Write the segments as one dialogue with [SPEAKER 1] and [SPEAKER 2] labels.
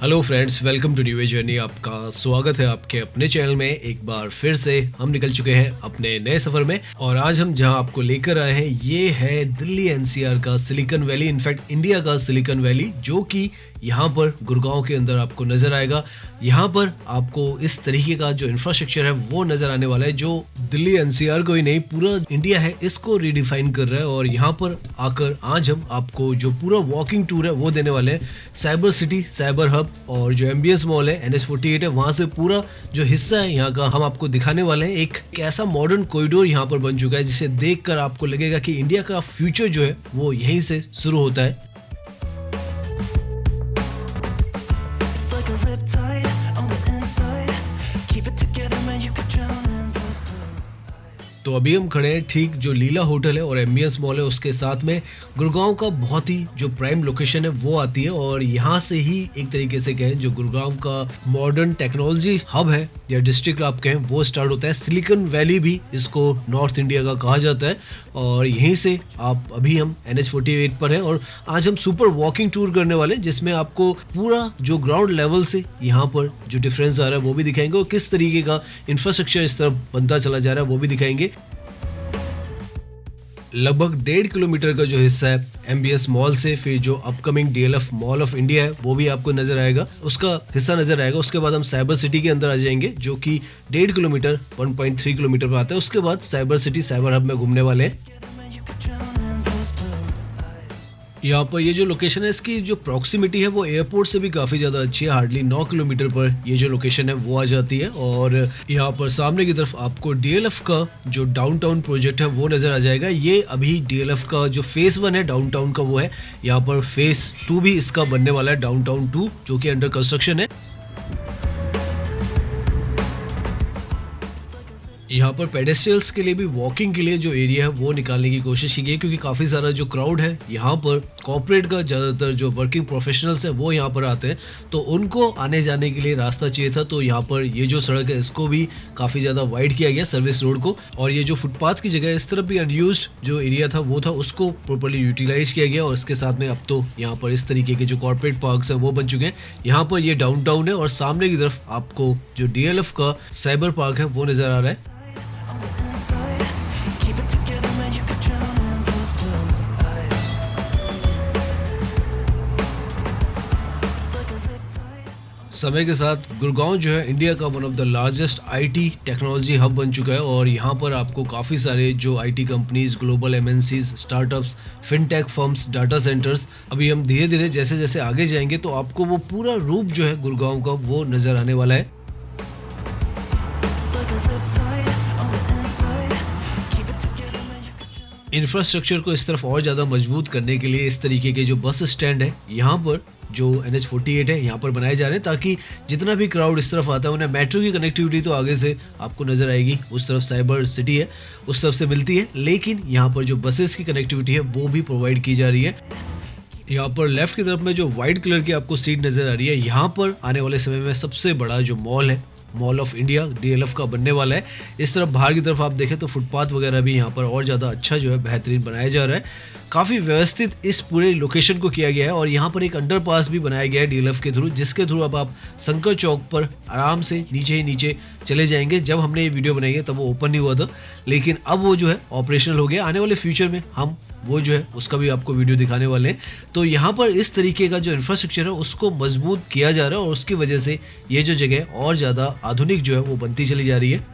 [SPEAKER 1] Hello friends, welcome to new journey. आपका स्वागत है आपके अपने चैनल में। एक बार फिर से हम निकल चुके हैं अपने नए सफर में और आज हम जहां आपको लेकर आए हैं ये है दिल्ली एनसीआर का सिलिकॉन वैली, इनफैक्ट इंडिया का सिलिकॉन वैली, जो कि यहाँ पर गुड़गांव के अंदर आपको नजर आएगा। यहाँ पर आपको इस तरीके का जो इंफ्रास्ट्रक्चर है वो नजर आने वाला है जो दिल्ली एनसीआर को ही नहीं पूरा इंडिया है इसको रीडिफाइन कर रहा है। और यहाँ पर आकर आज हम आपको जो पूरा वॉकिंग टूर है वो देने वाले हैं। साइबर सिटी, साइबर हब और जो एमबीएस मॉल है, NH48 है, वहां से पूरा जो हिस्सा है यहाँ का हम आपको दिखाने वाले हैं। एक ऐसा मॉडर्न कॉरिडोर यहाँ पर बन चुका है जिसे देखकर आपको लगेगा कि इंडिया का फ्यूचर जो है वो यहीं से शुरू होता है। तो अभी हम खड़े हैं ठीक जो लीला होटल है और एमबीएस मॉल है उसके साथ में। गुड़गांव का बहुत ही जो प्राइम लोकेशन है वो आती है और यहाँ से ही एक तरीके से कहें जो गुड़गांव का मॉडर्न टेक्नोलॉजी हब है या डिस्ट्रिक्ट आप कहें वो स्टार्ट होता है। सिलिकॉन वैली भी इसको नॉर्थ इंडिया का कहा जाता है और यहीं से आप अभी हम NH48 पर हैं और आज हम सुपर वॉकिंग टूर करने वाले हैं जिसमें आपको पूरा जो ग्राउंड लेवल से यहाँ पर जो डिफरेंस आ रहा है वो भी दिखाएंगे और किस तरीके का इंफ्रास्ट्रक्चर इस तरफ बनता चला जा रहा है वो भी दिखाएंगे। लगभग 1.5 किलोमीटर का जो हिस्सा है एमबीएस मॉल से फिर जो upcoming DLF mall of India है वो भी आपको नजर आएगा, उसका हिस्सा नजर आएगा। उसके बाद हम साइबर सिटी के अंदर आ जाएंगे जो कि 1.5 किलोमीटर 1.3 किलोमीटर पर आता है। उसके बाद साइबर सिटी, साइबर हब में घूमने वाले हैं। यहाँ पर ये जो लोकेशन है इसकी जो प्रॉक्सिमिटी है वो एयरपोर्ट से भी काफ़ी ज़्यादा अच्छी है। हार्डली 9 किलोमीटर पर ये जो लोकेशन है वो आ जाती है और यहाँ पर सामने की तरफ आपको DLF का जो डाउनटाउन प्रोजेक्ट है वो नज़र आ जाएगा। ये अभी DLF का जो फेज़ 1 है डाउनटाउन का वो है। यहाँ पर फेज़ 2 भी इसका बनने वाला है, डाउनटाउन 2, जो कि अंडर कंस्ट्रक्शन है। यहाँ पर पेडेस्ट्रियल्स के लिए भी वॉकिंग के लिए जो एरिया है वो निकालने की कोशिश की गई क्योंकि काफ़ी सारा जो क्राउड है यहाँ पर कॉर्पोरेट का ज़्यादातर जो वर्किंग प्रोफेशनल्स हैं वो यहाँ पर आते हैं तो उनको आने जाने के लिए रास्ता चाहिए था। तो यहाँ पर ये जो सड़क है इसको भी काफ़ी ज़्यादा वाइड किया गया, सर्विस रोड को, और ये जो फुटपाथ की जगह इस तरफ भी अनयूज्ड जो एरिया था वो था उसको प्रॉपर्ली यूटिलाइज किया गया। और इसके साथ में अब तो यहाँ पर इस तरीके के जो कॉर्पोरेट पार्क्स हैं वो बन चुके हैं। यहाँ पर ये डाउनटाउन है और सामने की तरफ आपको जो DLF का साइबर पार्क है वो नज़र आ रहा है। समय के साथ गुड़गांव जो है इंडिया का one of the largest IT technology hub बन चुका है और यहाँ पर आपको काफ़ी सारे जो IT companies, global MNCs, startups, fintech firms, data centres, अभी हम धीरे धीरे जैसे जैसे आगे जाएंगे तो आपको वो पूरा रूप जो है गुड़गांव का वो नज़र आने वाला है। इंफ्रास्ट्रक्चर को इस तरफ और ज़्यादा मजबूत करने के लिए इस तरीके के जो बस स्टैंड है यहाँ पर जो NH48 है यहाँ पर बनाए जा रहे हैं ताकि जितना भी क्राउड इस तरफ आता है उन्हें मेट्रो की कनेक्टिविटी तो आगे से आपको नज़र आएगी, उस तरफ साइबर सिटी है उस तरफ से मिलती है, लेकिन यहाँ पर जो बसेस की कनेक्टिविटी है वो भी प्रोवाइड की जा रही है। यहाँ पर लेफ्ट की तरफ में जो वाइट कलर की आपको सीट नज़र आ रही है, यहाँ पर आने वाले समय में सबसे बड़ा जो मॉल है, मॉल ऑफ इंडिया DLF का बनने वाला है। इस तरफ बाहर की तरफ आप देखें तो फुटपाथ वगैरह भी यहाँ पर और ज़्यादा अच्छा जो है बेहतरीन बनाया जा रहा है। काफ़ी व्यवस्थित इस पूरे लोकेशन को किया गया है और यहाँ पर एक अंडरपास भी बनाया गया है DLF के थ्रू, जिसके थ्रू अब आप शंकर चौक पर आराम से नीचे ही नीचे चले जाएंगे। जब हमने ये वीडियो बनाई है तब वो ओपन नहीं हुआ था, लेकिन अब वो जो है ऑपरेशनल हो गया। आने वाले फ्यूचर में हम वो जो है उसका भी आपको वीडियो दिखाने वाले हैं। तो यहाँ पर इस तरीके का जो इंफ्रास्ट्रक्चर है उसको मजबूत किया जा रहा है और उसकी वजह से ये जो जगह और ज़्यादा आधुनिक जो है वो बनती चली जा रही है।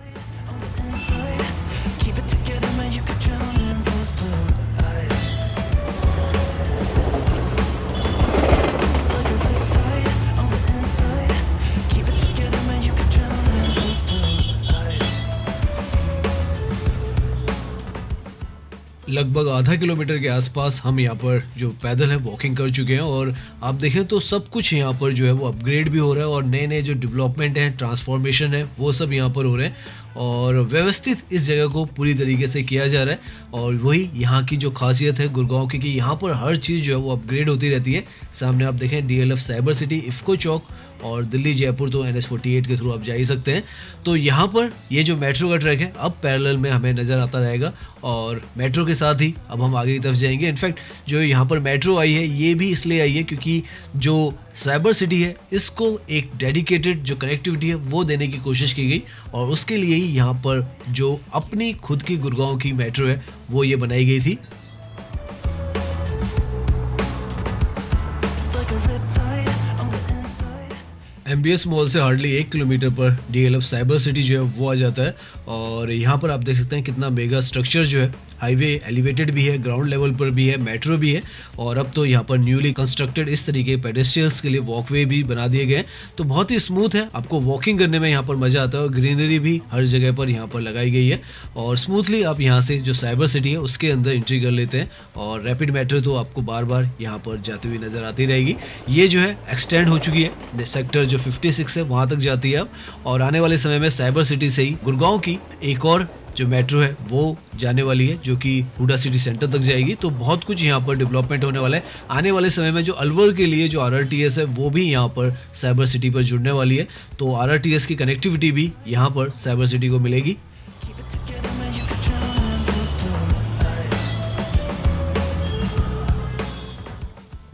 [SPEAKER 1] लगभग आधा किलोमीटर के आसपास हम यहाँ पर जो पैदल है वॉकिंग कर चुके हैं और आप देखें तो सब कुछ यहाँ पर जो है वो अपग्रेड भी हो रहा है और नए नए जो डेवलपमेंट है, ट्रांसफॉर्मेशन है, वो सब यहाँ पर हो रहे हैं और व्यवस्थित इस जगह को पूरी तरीके से किया जा रहा है। और वही यहाँ की जो खासियत है गुड़गांव की कि यहाँ पर हर चीज़ जो है वो अपग्रेड होती रहती है। सामने आप देखें DLF साइबर सिटी, इफ़को चौक और दिल्ली जयपुर तो NH48 के थ्रू आप जा ही सकते हैं। तो यहाँ पर ये जो मेट्रो का ट्रैक है अब पैरेलल में हमें नज़र आता रहेगा और मेट्रो के साथ ही अब हम आगे की तरफ जाएंगे। इनफैक्ट जो यहाँ पर मेट्रो आई है ये भी इसलिए आई है क्योंकि जो साइबर सिटी है इसको एक डेडिकेटेड जो कनेक्टिविटी है वो देने की कोशिश की गई और उसके लिए ही यहाँ पर जो अपनी खुद की गुड़गांव की मेट्रो है वो ये बनाई गई थी। MBS मॉल से हार्डली 1 किलोमीटर पर DLF साइबर सिटी जो है वो आ जाता है और यहाँ पर आप देख सकते हैं कितना मेगा स्ट्रक्चर जो है, हाईवे एलिवेटेड भी है, ग्राउंड लेवल पर भी है, मेट्रो भी है और अब तो यहाँ पर न्यूली कंस्ट्रक्टेड इस तरीके पेडेस्ट्रियंस के लिए वॉकवे भी बना दिए गए हैं। तो बहुत ही स्मूथ है, आपको वॉकिंग करने में यहाँ पर मजा आता है और ग्रीनरी भी हर जगह पर यहाँ पर लगाई गई है और स्मूथली आप यहाँ से जो साइबर सिटी है उसके अंदर एंट्री कर लेते हैं और रैपिड मेट्रो तो आपको बार बार यहाँ पर जाती हुई नजर आती रहेगी। ये जो है एक्सटेंड हो चुकी है, सेक्टर जो 56 है वहाँ तक जाती है अब और आने वाले समय में साइबर सिटी से ही गुड़गांव की एक और जो मेट्रो है वो जाने वाली है जो कि हुडा सिटी सेंटर तक जाएगी। तो बहुत कुछ यहाँ पर डेवलपमेंट होने वाला है। आने वाले समय में जो अलवर के लिए जो RRTS है वो भी यहाँ पर साइबर सिटी पर जुड़ने वाली है, तो RRTS की कनेक्टिविटी भी यहाँ पर साइबर सिटी को मिलेगी।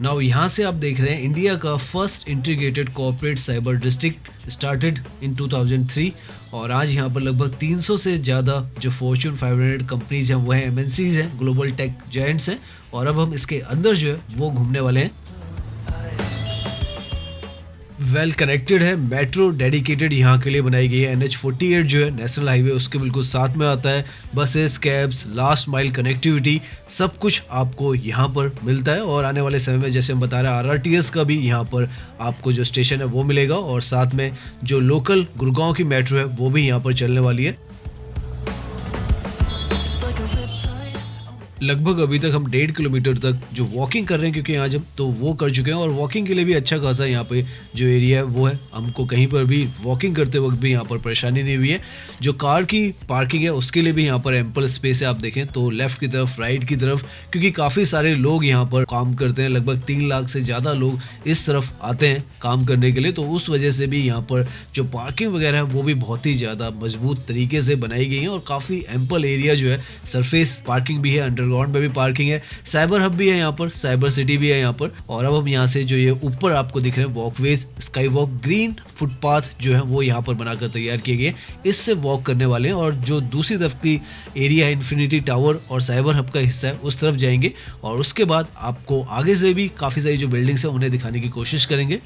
[SPEAKER 1] नाउ यहाँ से आप देख रहे हैं इंडिया का first integrated corporate cyber district started in 2003 और आज यहाँ पर लगभग 300 से ज़्यादा जो फॉर्च्यून 500 कंपनीज हैं वो हैं, MNCs हैं, ग्लोबल टेक जायंट्स हैं और अब हम इसके अंदर जो है वो घूमने वाले हैं। वेल कनेक्टेड है, मेट्रो डेडिकेटेड यहाँ के लिए बनाई गई है। NH48 जो है नेशनल हाईवे उसके बिल्कुल साथ में आता है। Buses, cabs, last mile connectivity सब कुछ आपको यहाँ पर मिलता है और आने वाले समय में जैसे हम बता रहे हैं RRTS का भी यहाँ पर आपको जो स्टेशन है वो मिलेगा और साथ में जो लोकल गुड़गांव की मेट्रो है वो भी यहाँ पर चलने वाली है। लगभग अभी तक हम 1.5 किलोमीटर तक जो वॉकिंग कर रहे हैं क्योंकि आज हम तो वो कर चुके हैं और वॉकिंग के लिए भी अच्छा खासा यहाँ पे जो एरिया है वो है, हमको कहीं पर भी वॉकिंग करते वक्त भी यहाँ पर परेशानी नहीं हुई है। जो कार की पार्किंग है उसके लिए भी यहाँ पर एम्पल स्पेस है। आप देखें तो लेफ्ट की तरफ, राइट की तरफ, क्योंकि काफ़ी सारे लोग यहाँ पर काम करते हैं, लगभग 3 लाख से ज़्यादा लोग इस तरफ आते हैं काम करने के लिए, तो उस वजह से भी यहाँ पर जो पार्किंग वगैरह है वो भी बहुत ही ज़्यादा मजबूत तरीके से बनाई गई है और काफ़ी एम्पल एरिया जो है, सरफेस पार्किंग भी है, अंडरग्राउंड में भी पार्किंग है, साइबर हब भी है यहाँ पर, साइबर सिटी भी है यहाँ पर। और अब हम यहाँ से जो ये ऊपर आपको दिख रहे हैं walkways, sky walk, green footpath जो है वो यहाँ पर बनाकर तैयार किए गए, इससे वॉक करने वाले हैं और जो दूसरी तरफ की एरिया है इन्फिनिटी टावर और साइबर हब का हिस्सा है उस तरफ जाएंगे और उसके बाद आपको आगे से भी काफ़ी सारी जो बिल्डिंग्स है उन्हें दिखाने की कोशिश करेंगे।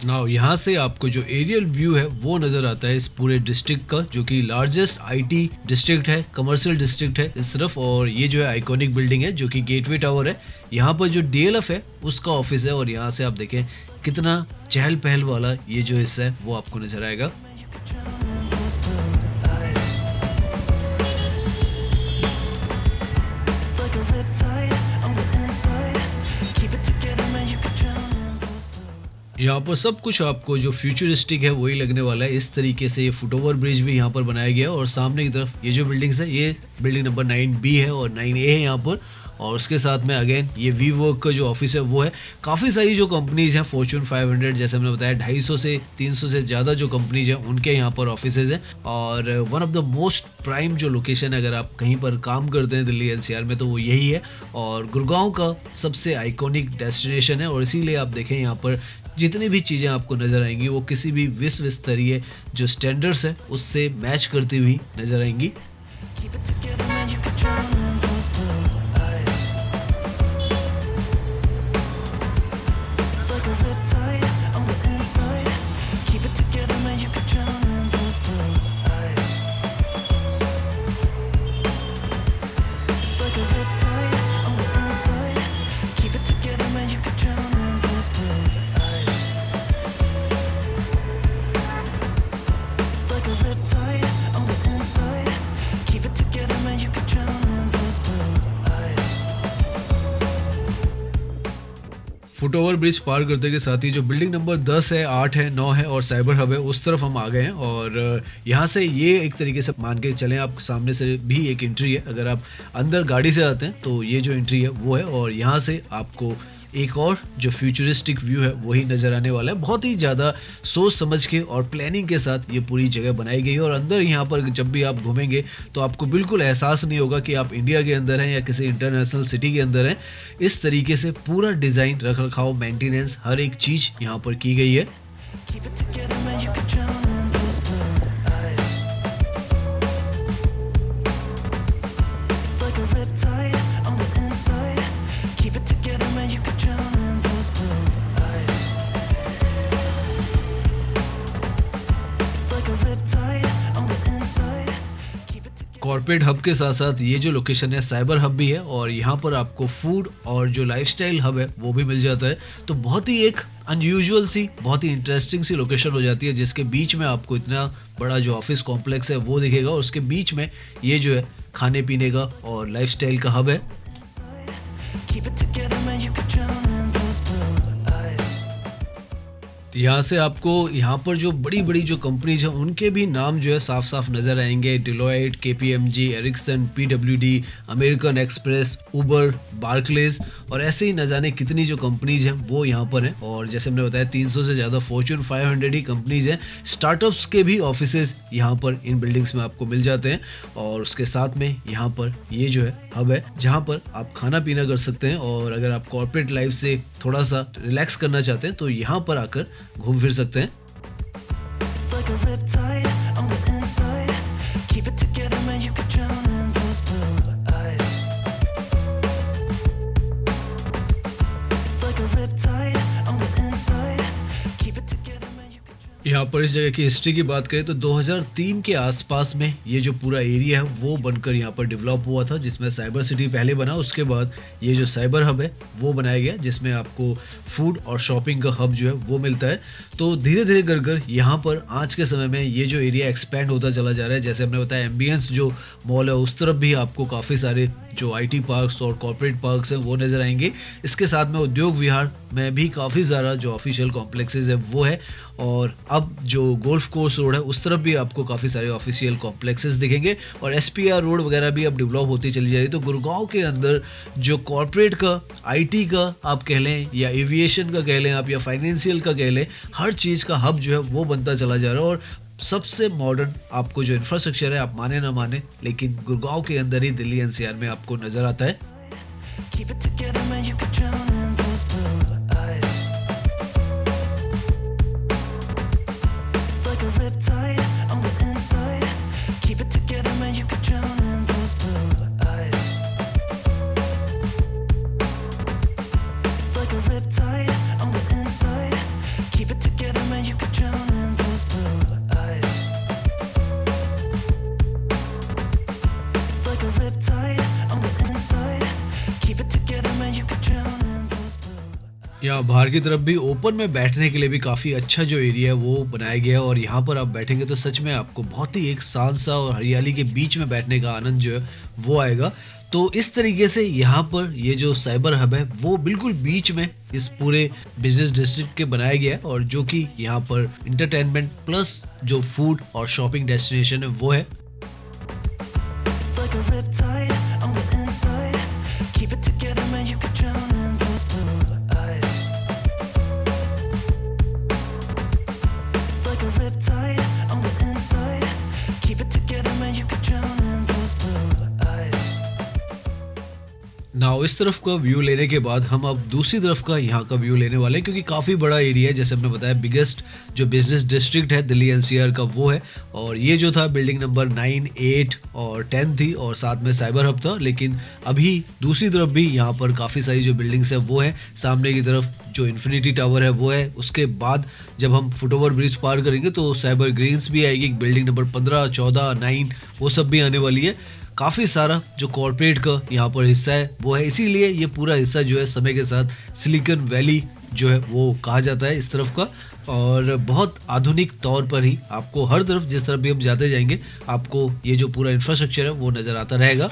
[SPEAKER 1] नाउ यहाँ से आपको जो एरियल व्यू है वो नज़र आता है इस पूरे डिस्ट्रिक्ट का, जो कि लार्जेस्ट IT डिस्ट्रिक्ट है, कमर्शियल डिस्ट्रिक्ट है इस तरफ। और ये जो है आइकॉनिक बिल्डिंग है जो कि गेटवे टावर है, यहाँ पर जो DLF है उसका ऑफिस है और यहाँ से आप देखें कितना चहल पहल वाला ये जो हिस्सा है वो आपको नजर आएगा। यहाँ पर सब कुछ आपको जो फ्यूचरिस्टिक है वही लगने वाला है। इस तरीके से ये फुटओवर ब्रिज भी यहाँ पर बनाया गया है और सामने की तरफ ये जो बिल्डिंग्स है ये बिल्डिंग नंबर 9B है और 9A है यहाँ पर। और उसके साथ में अगेन ये वी वर्क का जो ऑफिस है वो है। काफ़ी सारी जो कंपनीज हैं फॉर्च्यून 500 जैसे हमने बताया 250 से 300 से ज़्यादा जो कंपनीज हैं उनके यहाँ पर ऑफिसेज हैं और one of the most prime जो लोकेशन है अगर आप कहीं पर काम करते हैं दिल्ली NCR में तो वो यही है और गुड़गांव का सबसे आइकॉनिक डेस्टिनेशन है। और इसीलिए आप देखें यहाँ पर जितनी भी चीज़ें आपको नज़र आएंगी वो किसी भी विश्व स्तरीय जो स्टैंडर्ड्स है उससे मैच करती हुई नज़र आएंगी।
[SPEAKER 2] Riptide on the inside, keep it together, man, you could drown in those blue
[SPEAKER 1] foot over bridge पार करते के साथ ही जो बिल्डिंग नंबर 10 है, 8 है, 9 है और साइबर हब है, उस तरफ हम आ गए हैं। और यहाँ से ये एक तरीके से मान के चलें, आप सामने से भी एक एंट्री है। अगर आप अंदर गाड़ी से आते हैं तो ये जो एंट्री है वो है, और यहाँ से आपको एक और जो फ्यूचरिस्टिक व्यू है वही नज़र आने वाला है। बहुत ही ज़्यादा सोच समझ के और प्लानिंग के साथ ये पूरी जगह बनाई गई है। और अंदर यहाँ पर जब भी आप घूमेंगे तो आपको बिल्कुल एहसास नहीं होगा कि आप इंडिया के अंदर हैं या किसी इंटरनेशनल सिटी के अंदर हैं। इस तरीके से पूरा डिज़ाइन, रख रखाव, मेंटेनेंस, हर एक चीज़ यहाँ पर की गई है। कॉर्पोरेट हब के साथ साथ ये जो लोकेशन है साइबर हब भी है, और यहाँ पर आपको फूड और जो लाइफस्टाइल हब है वो भी मिल जाता है। तो बहुत ही एक अनयूजुअल सी, बहुत ही इंटरेस्टिंग सी लोकेशन हो जाती है, जिसके बीच में आपको इतना बड़ा जो ऑफिस कॉम्प्लेक्स है वो दिखेगा, और उसके बीच में ये जो है खाने पीने का और लाइफस्टाइल का हब है। यहाँ से आपको यहाँ पर जो बड़ी बड़ी जो कंपनीज हैं उनके भी नाम जो है साफ साफ नज़र आएंगे। Deloitte, KPMG, Ericsson, PWD, American Express, Uber, Barclays, और ऐसे ही न जाने कितनी जो कंपनीज हैं वो यहाँ पर हैं। और जैसे हमने बताया 300 से ज़्यादा फॉर्च्यून 500 ही कंपनीज हैं। स्टार्टअप्स के भी ऑफिसेज यहाँ पर इन बिल्डिंग्स में आपको मिल जाते हैं। और उसके साथ में यहाँ पर ये जो है हब है, जहाँ पर आप खाना पीना कर सकते हैं। और अगर आप कॉर्पोरेट लाइफ से थोड़ा सा रिलैक्स करना चाहते हैं तो यहाँ पर आकर घूम फिर सकते हैं। यहाँ पर इस जगह की हिस्ट्री की बात करें तो 2003 के आसपास में ये जो पूरा एरिया है वो बनकर यहाँ पर डेवलप हुआ था, जिसमें साइबर सिटी पहले बना। उसके बाद ये जो साइबर हब है वो बनाया गया, जिसमें आपको फूड और शॉपिंग का हब जो है वो मिलता है। तो धीरे धीरे कर यहाँ पर आज के समय में ये जो एरिया एक्सपेंड होता चला जा रहा है। जैसे हमने बताया एम्बियंस जो मॉल है उस तरफ भी आपको काफ़ी सारे जो IT पार्क्स और कॉर्पोरेट पार्क्स हैं वो नज़र आएंगे। इसके साथ में उद्योग विहार में भी काफ़ी सारा जो ऑफिशियल कॉम्प्लेक्सेस है वो है। और अब जो गोल्फ कोर्स रोड है उस तरफ भी आपको काफ़ी सारे ऑफिशियल कॉम्प्लेक्सेस दिखेंगे, और SPR रोड वगैरह भी अब डेवलप होती चली जा रही है। तो गुड़गांव के अंदर जो कॉर्पोरेट का, IT का आप कह लें, या एविएशन का कह लें आप, या फाइनेंशियल का कह लें, हर चीज़ का हब जो है वो बनता चला जा रहा है। और सबसे मॉडर्न आपको जो इंफ्रास्ट्रक्चर है, आप माने ना माने, लेकिन गुड़गांव के अंदर ही दिल्ली NCR में आपको नज़र आता है। यहाँ बाहर की तरफ भी ओपन में बैठने के लिए भी काफ़ी अच्छा जो एरिया है वो बनाया गया है। और यहाँ पर आप बैठेंगे तो सच में आपको बहुत ही एक शांत सा और हरियाली के बीच में बैठने का आनंद जो है वो आएगा। तो इस तरीके से यहाँ पर ये जो साइबर हब है वो बिल्कुल बीच में इस पूरे बिजनेस डिस्ट्रिक्ट के बनाया गया है, और जो कि यहाँ पर इंटरटेनमेंट प्लस जो फूड और शॉपिंग डेस्टिनेशन है वो है। नाउ इस तरफ का व्यू लेने के बाद हम अब दूसरी तरफ का यहाँ का व्यू लेने वाले हैं, क्योंकि काफ़ी बड़ा एरिया है। जैसे हमने बताया बिगेस्ट जो बिजनेस डिस्ट्रिक्ट है दिल्ली NCR का वो है। और ये जो था बिल्डिंग नंबर 9, 8 और 10 थी, और साथ में साइबर हब था। लेकिन अभी दूसरी तरफ भी यहाँ पर काफ़ी सारी जो बिल्डिंग्स है वो है। सामने की तरफ जो इन्फिनिटी टावर है वो है। उसके बाद जब हम फुटओवर ब्रिज पार करेंगे तो साइबर ग्रीन्स भी आएगी, बिल्डिंग नंबर 15, 14, 9 वो सब भी आने वाली है। काफ़ी सारा जो कॉर्पोरेट का यहाँ पर हिस्सा है वो है, इसीलिए ये पूरा हिस्सा जो है समय के साथ सिलिकॉन वैली जो है वो कहा जाता है इस तरफ का। और बहुत आधुनिक तौर पर ही आपको हर तरफ, जिस तरफ भी हम जाते जाएंगे, आपको ये जो पूरा इंफ्रास्ट्रक्चर है वो नज़र आता रहेगा।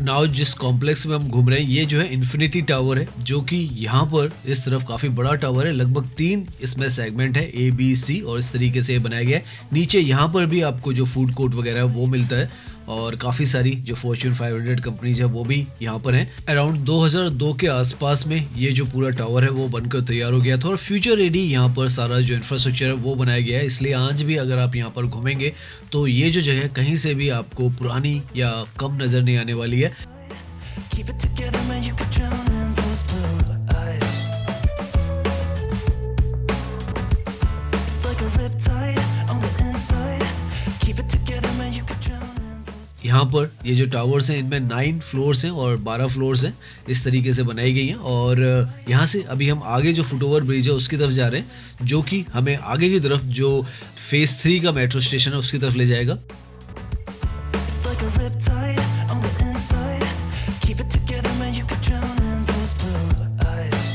[SPEAKER 1] नाउ जिस कॉम्प्लेक्स में हम घूम रहे हैं ये जो है इन्फिनिटी टावर है, जो कि यहाँ पर इस तरफ काफ़ी बड़ा टावर है। लगभग 3 इसमें सेगमेंट है, A B C, और इस तरीके से ये बनाया गया है। नीचे यहाँ पर भी आपको जो फूड कोर्ट वगैरह है वो मिलता है, और काफ़ी सारी जो फॉर्च्यून 500 कंपनीज है वो भी यहाँ पर हैं। अराउंड 2002 के आसपास में ये जो पूरा टावर है वो बनकर तैयार हो गया था, और फ्यूचर रेडी यहाँ पर सारा जो इंफ्रास्ट्रक्चर है वो बनाया गया है। इसलिए आज भी अगर आप यहाँ पर घूमेंगे तो ये जो जगह कहीं से भी आपको पुरानी या कम नज़र नहीं आने वाली है।
[SPEAKER 2] Keep it together, man, you could drown in those blue eyes. It's like a riptide on the inside. Keep it together, man, you could drown in those.
[SPEAKER 1] यहाँ पर ये जो टावर्स हैं इनमें 9 फ्लोर्स हैं और 12 फ्लोर्स हैं, इस तरीके से बनाई गई हैं। और यहाँ से अभी हम आगे जो फुटओवर ब्रिज है उसकी तरफ जा रहे हैं, जो कि हमें आगे की तरफ जो फेज 3 का मेट्रो स्टेशन है उसकी तरफ ले जाएगा।
[SPEAKER 2] It's like a riptide on the inside. Keep it together, man, you could drown in those blue eyes.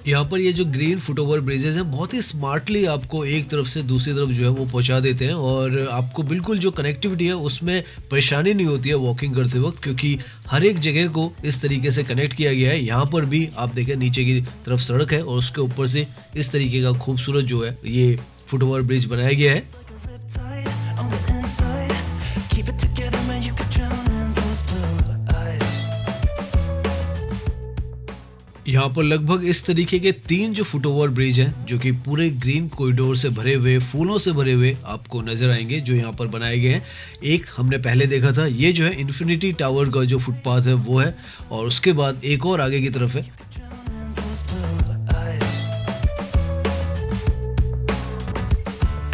[SPEAKER 1] यहाँ पर ये जो ग्रीन फुटओवर ब्रिजेस हैं बहुत ही स्मार्टली आपको एक तरफ से दूसरी तरफ जो है वो पहुँचा देते हैं, और आपको बिल्कुल जो कनेक्टिविटी है उसमें परेशानी नहीं होती है वॉकिंग करते वक्त, क्योंकि हर एक जगह को इस तरीके से कनेक्ट किया गया है। यहाँ पर भी आप देखें नीचे की तरफ सड़क है और उसके ऊपर से इस तरीके का खूबसूरत जो है ये फुटओवर ब्रिज बनाया गया है।
[SPEAKER 2] Riptide on the inside. Keep it together, man, you could drown in those blue eyes.
[SPEAKER 1] यहाँ पर लगभग इस तरीके के 3 जो फुटओवर ब्रिज हैं, जो कि पूरे ग्रीन कॉरिडोर से भरे हुए, फूलों से भरे हुए आपको नजर आएंगे, जो यहाँ पर बनाए गए हैं। एक हमने पहले देखा था, ये जो है इन्फिनिटी टावर का जो फुटपाथ है वो है, और उसके बाद एक और आगे की तरफ है।
[SPEAKER 2] Drown in those blue eyes.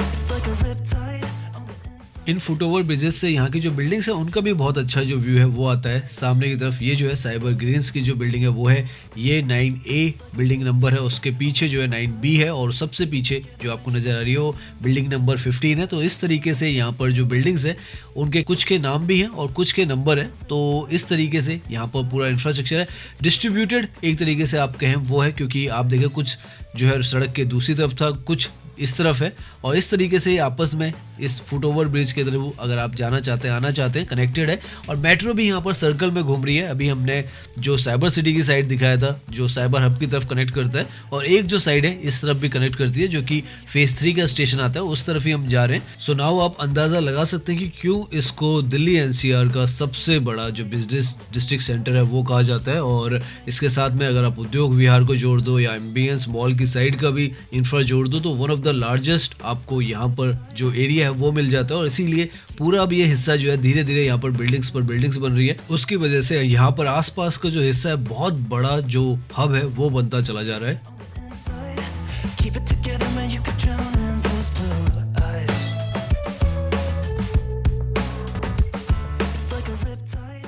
[SPEAKER 2] It's like a riptide on the inside.
[SPEAKER 1] In foot over bridges से यहाँ की जो बिल्डिंग्स है उनका भी बहुत अच्छा जो व्यू है वो आता है। सामने की तरफ ये जो है साइबर ग्रीन्स की जो बिल्डिंग है वो है, ये 9A बिल्डिंग नंबर है, उसके पीछे जो है 9B है, और सबसे पीछे जो आपको नज़र आ रही है वो बिल्डिंग नंबर 15 है। तो इस तरीके से यहाँ पर जो बिल्डिंग्स है उनके कुछ के नाम भी हैं और कुछ के नंबर हैं। तो इस तरीके से यहाँ पर पूरा इंफ्रास्ट्रक्चर है डिस्ट्रीब्यूटेड, एक तरीके से आप कहें वो है, क्योंकि आप देखें कुछ जो है सड़क के दूसरी तरफ था, कुछ इस तरफ है, और इस तरीके से आपस में इस फुटओवर ब्रिज के तरफ अगर आप जाना चाहते हैं, आना चाहते हैं, कनेक्टेड है। और मेट्रो भी यहाँ पर सर्कल में घूम रही है। अभी हमने जो साइबर सिटी की साइड दिखाया था, जो साइबर हब की तरफ कनेक्ट करता है, और एक जो साइड है इस तरफ भी कनेक्ट करती है, जो कि फेज 3 का स्टेशन आता है, उस तरफ ही हम जा रहे हैं। सो नाउ आप अंदाज़ा लगा सकते हैं कि क्यों इसको दिल्ली NCR का सबसे बड़ा जो बिजनेस डिस्ट्रिक्ट सेंटर है वो कहा जाता है। और इसके साथ में अगर आप उद्योग विहार को जोड़ दो या एम्बियंस मॉल की साइड का भी इंफ्रा जोड़ दो, तो वन ऑफ द लार्जेस्ट आपको यहाँ पर जो एरिया है वो मिल जाता है। और इसीलिए पूरा अब ये हिस्सा जो है धीरे धीरे यहाँ पर बिल्डिंग्स बन रही है, उसकी वजह से यहाँ पर आसपास का जो हिस्सा है बहुत बड़ा जो हब है वो बनता चला जा रहा है।
[SPEAKER 2] Inside. Keep it together, man, you could drown in those blue eyes. It's like a riptide.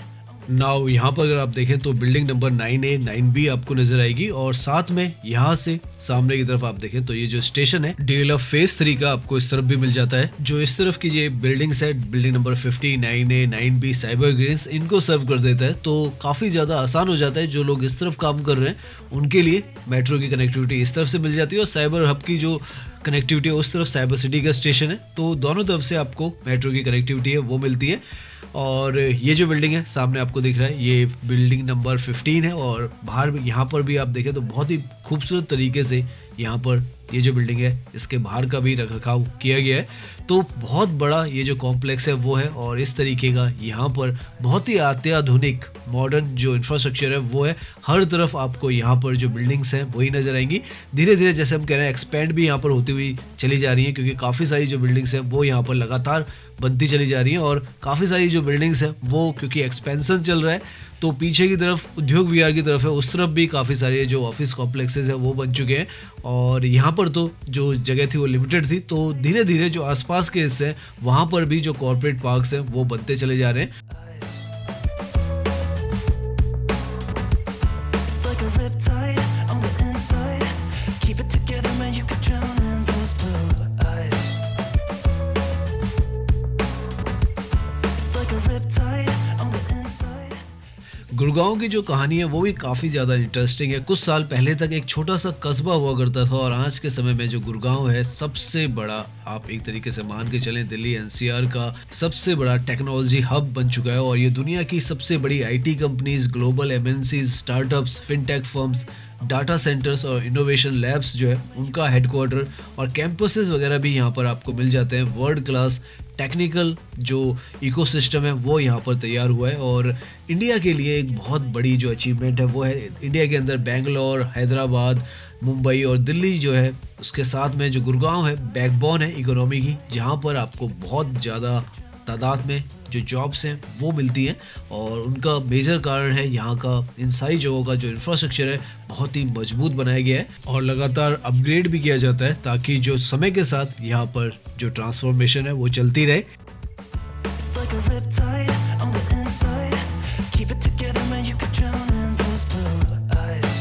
[SPEAKER 1] Now यहाँ पर अगर आप देखें तो बिल्डिंग नंबर 9A 9B आपको नजर आएगी, और साथ में यहाँ से सामने की तरफ आप देखें तो ये जो स्टेशन है DLF फेज 3 का आपको इस तरफ भी मिल जाता है। जो इस तरफ की ये बिल्डिंग्स है, building number 50, 9A 9B cyber Green's, इनको सर्व कर देता है। तो काफ़ी ज़्यादा आसान हो जाता है, जो लोग इस तरफ काम कर रहे हैं उनके लिए मेट्रो की कनेक्टिविटी इस तरफ से मिल जाती है, और साइबर हब की जो कनेक्टिविटी है उस तरफ साइबर सिटी का स्टेशन है। तो दोनों तरफ से आपको मेट्रो की कनेक्टिविटी है वो मिलती है। और ये जो बिल्डिंग है सामने आपको दिख रहा है, ये बिल्डिंग नंबर 15 है, और बाहर भी यहाँ पर भी आप देखें तो बहुत ही खूबसूरत तरीके से यहाँ पर ये जो बिल्डिंग है इसके बाहर का भी रखरखाव किया गया है। तो बहुत बड़ा ये जो कॉम्प्लेक्स है वो है, और इस तरीके का यहाँ पर बहुत ही अत्याधुनिक मॉडर्न जो इंफ्रास्ट्रक्चर है वो है। हर तरफ आपको यहाँ पर जो बिल्डिंग्स हैं वही नज़र आएंगी। धीरे धीरे जैसे हम कह रहे हैं एक्सपेंड भी यहाँ पर होती हुई चली जा रही हैं, क्योंकि काफ़ी सारी जो बिल्डिंग्स हैं वो यहाँ पर लगातार बनती चली जा रही हैं, और काफ़ी सारी जो बिल्डिंग्स हैं वो क्योंकि एक्सपेंशन चल रहा है तो पीछे की तरफ उद्योग विहार की तरफ है, उस तरफ भी काफ़ी सारे जो ऑफिस कॉम्प्लेक्सेस हैं वो बन चुके हैं। और यहाँ पर तो जो जगह थी वो लिमिटेड थी, तो धीरे धीरे जो आसपास के हिस्से हैं वहाँ पर भी जो कॉर्पोरेट पार्क्स हैं वो बनते चले जा रहे हैं।
[SPEAKER 2] It's like a riptide on the inside. Keep it together, man, you could drown in those blue eyes. It's like a riptide on the inside.
[SPEAKER 1] Gurgaon की जो कहानी है वो भी काफ़ी ज़्यादा इंटरेस्टिंग है। कुछ साल पहले तक एक छोटा सा कस्बा हुआ करता था और आज के समय में जो गुड़गांव है सबसे बड़ा, आप एक तरीके से मान के चलें, दिल्ली एनसीआर का सबसे बड़ा टेक्नोलॉजी हब बन चुका है और ये दुनिया की सबसे बड़ी IT companies, global MNCs, startups, fintech firms, data centres और इनोवेशन लैब्स जो है उनका हेडक्वार्टर और कैंपसेस वगैरह भी यहाँ पर आपको मिल जाते हैं। वर्ल्ड क्लास टेक्निकल जो इकोसिस्टम है वो यहाँ पर तैयार हुआ है और इंडिया के लिए एक बहुत बड़ी जो अचीवमेंट है वो है इंडिया के अंदर बेंगलोर, हैदराबाद, मुंबई और दिल्ली जो है उसके साथ में जो गुड़गांव है बैकबोन है इकोनॉमी की, जहाँ पर आपको बहुत ज़्यादा तादाद में जो जॉब्स हैं वो मिलती हैं और उनका मेजर कारण है यहाँ का इन सारी जगहों का जो इंफ्रास्ट्रक्चर है बहुत ही मजबूत बनाया गया है और लगातार अपग्रेड भी किया जाता है ताकि जो समय के साथ यहाँ पर जो ट्रांसफॉर्मेशन है वो चलती रहे।
[SPEAKER 2] It's like a riptide on the inside. Keep it together, man, you could drown in those blue eyes.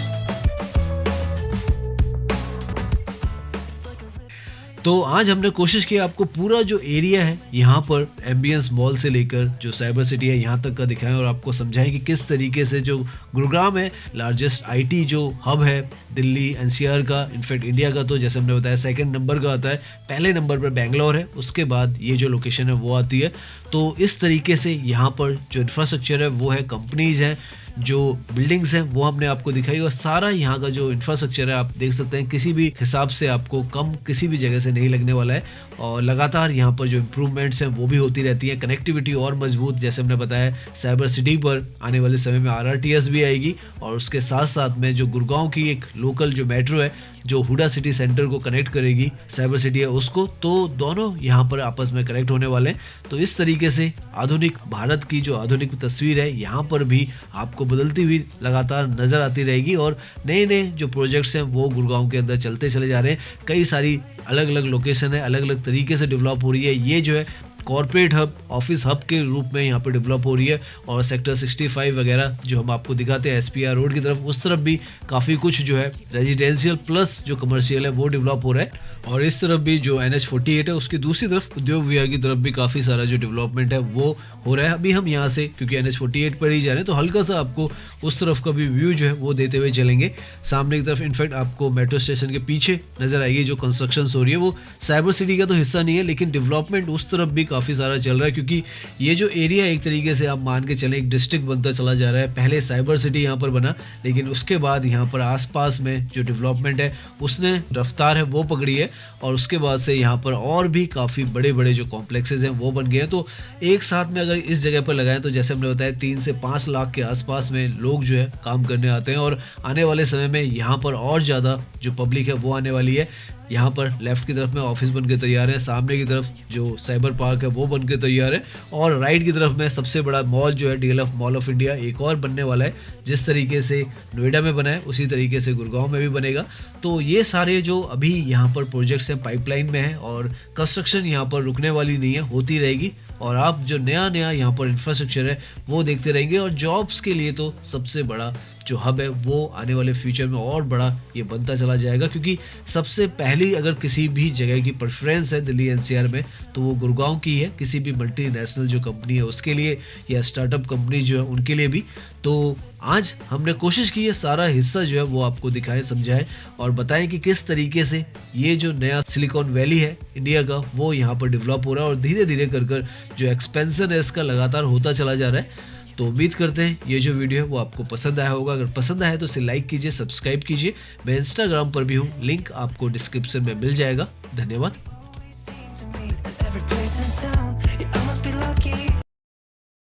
[SPEAKER 2] It's like a riptide.
[SPEAKER 1] तो आज हमने कोशिश की आपको पूरा जो एरिया है यहाँ पर एम्बियंस मॉल से लेकर जो साइबर सिटी है यहाँ तक का दिखाएं और आपको समझाएं कि किस तरीके से जो गुरुग्राम है लार्जेस्ट आईटी जो हब है दिल्ली एनसीआर का, इनफैक्ट इंडिया का तो जैसे हमने बताया सेकंड नंबर का आता है, पहले नंबर पर बेंगलोर है, उसके बाद ये जो लोकेशन है वो आती है। तो इस तरीके से यहाँ पर जो इंफ्रास्ट्रक्चर है वो है, कंपनीज हैं, जो बिल्डिंग्स हैं वो हमने आपको दिखाई और सारा यहाँ का जो इंफ्रास्ट्रक्चर है आप देख सकते हैं किसी भी हिसाब से आपको कम किसी भी जगह से नहीं लगने वाला है और लगातार यहाँ पर जो इम्प्रूवमेंट्स हैं वो भी होती रहती है। कनेक्टिविटी और मजबूत, जैसे हमने बताया साइबर सिटी पर आने वाले समय में आरआरटीएस भी आएगी और उसके साथ साथ में जो गुड़गांव की एक लोकल जो मेट्रो है जो हुडा सिटी सेंटर को कनेक्ट करेगी साइबर सिटी है उसको, तो दोनों यहाँ पर आपस में कनेक्ट होने वाले हैं। तो इस तरीके से आधुनिक भारत की जो आधुनिक तस्वीर है यहाँ पर भी आपको बदलती हुई लगातार नज़र आती रहेगी और नए नए जो प्रोजेक्ट्स हैं वो गुड़गांव के अंदर चलते चले जा रहे हैं। कई सारी अलग अलग लोकेशन है, अलग अलग तरीके से डेवलप हो रही है। ये जो है कॉर्पोरेट हब, ऑफिस हब के रूप में यहाँ पे डेवलप हो रही है और सेक्टर 65 वगैरह जो हम आपको दिखाते हैं एसपीआर रोड की तरफ, उस तरफ भी काफ़ी कुछ जो है रेजिडेंशियल प्लस जो कमर्शियल है वो डेवलप हो रहा है और इस तरफ भी जो NH48 है उसकी दूसरी तरफ उद्योग विहार की तरफ भी काफ़ी सारा जो डेवलपमेंट है वो हो रहा है। अभी हम यहाँ से क्योंकि NH48 पर ही जा रहे हैं तो हल्का सा आपको उस तरफ का भी व्यू जो है वो देते हुए चलेंगे। सामने की तरफ इनफैक्ट आपको मेट्रो स्टेशन के पीछे नज़र आएगी जो कंस्ट्रक्शन हो रही है, वो साइबर सिटी का तो हिस्सा नहीं है लेकिन डेवलपमेंट उस तरफ भी काफ़ी सारा चल रहा है क्योंकि ये जो एरिया एक तरीके से आप मान के चलें एक डिस्ट्रिक्ट बनता चला जा रहा है। पहले साइबर सिटी यहाँ पर बना लेकिन उसके बाद यहाँ पर आसपास में जो डेवलपमेंट है उसने रफ्तार है वो पकड़ी है और उसके बाद से यहाँ पर और भी काफ़ी बड़े बड़े जो कॉम्प्लेक्सेस हैं वो बन गए हैं। तो एक साथ में अगर इस जगह पर लगाएं तो जैसे हमने बताया 3 से 5 लाख के आसपास में लोग जो है काम करने आते हैं और आने वाले समय में यहाँ पर और ज़्यादा जो पब्लिक है वो आने वाली है। यहाँ पर लेफ्ट की तरफ में ऑफिस बन के तैयार है, सामने की तरफ जो साइबर पार्क है वो बन के तैयार है और राइट की तरफ में सबसे बड़ा मॉल जो है DLF मॉल ऑफ इंडिया एक और बनने वाला है। जिस तरीके से नोएडा में बना है उसी तरीके से गुड़गांव में भी बनेगा। तो ये सारे जो अभी यहाँ पर प्रोजेक्ट्स हैं पाइपलाइन में हैं और कंस्ट्रक्शन यहाँ पर रुकने वाली नहीं है, होती रहेगी और आप जो नया नया यहाँ पर इंफ्रास्ट्रक्चर है वो देखते रहेंगे और जॉब्स के लिए तो सबसे बड़ा जो हब है वो आने वाले फ्यूचर में और बड़ा ये बनता चला जाएगा क्योंकि सबसे पहली अगर किसी भी जगह की प्रेफरेंस है दिल्ली एनसीआर में तो वो गुड़गांव की है, किसी भी मल्टीनेशनल जो कंपनी है उसके लिए या स्टार्टअप कंपनी जो है उनके लिए भी। तो आज हमने कोशिश की है सारा हिस्सा जो है वो आपको दिखाएं, समझाएं और बताएं कि किस तरीके से ये जो नया सिलिकॉन वैली है इंडिया का वो यहाँ पर डेवलप हो रहा है और धीरे धीरे कर जो एक्सपेंशन है इसका लगातार होता चला जा रहा है। तो उम्मीद करते हैं ये जो वीडियो है वो आपको पसंद आया होगा। अगर पसंद आया तो इसे लाइक कीजिए, सब्सक्राइब कीजिए। मैं इंस्टाग्राम पर भी हूँ, लिंक आपको डिस्क्रिप्शन में मिल जाएगा। धन्यवाद।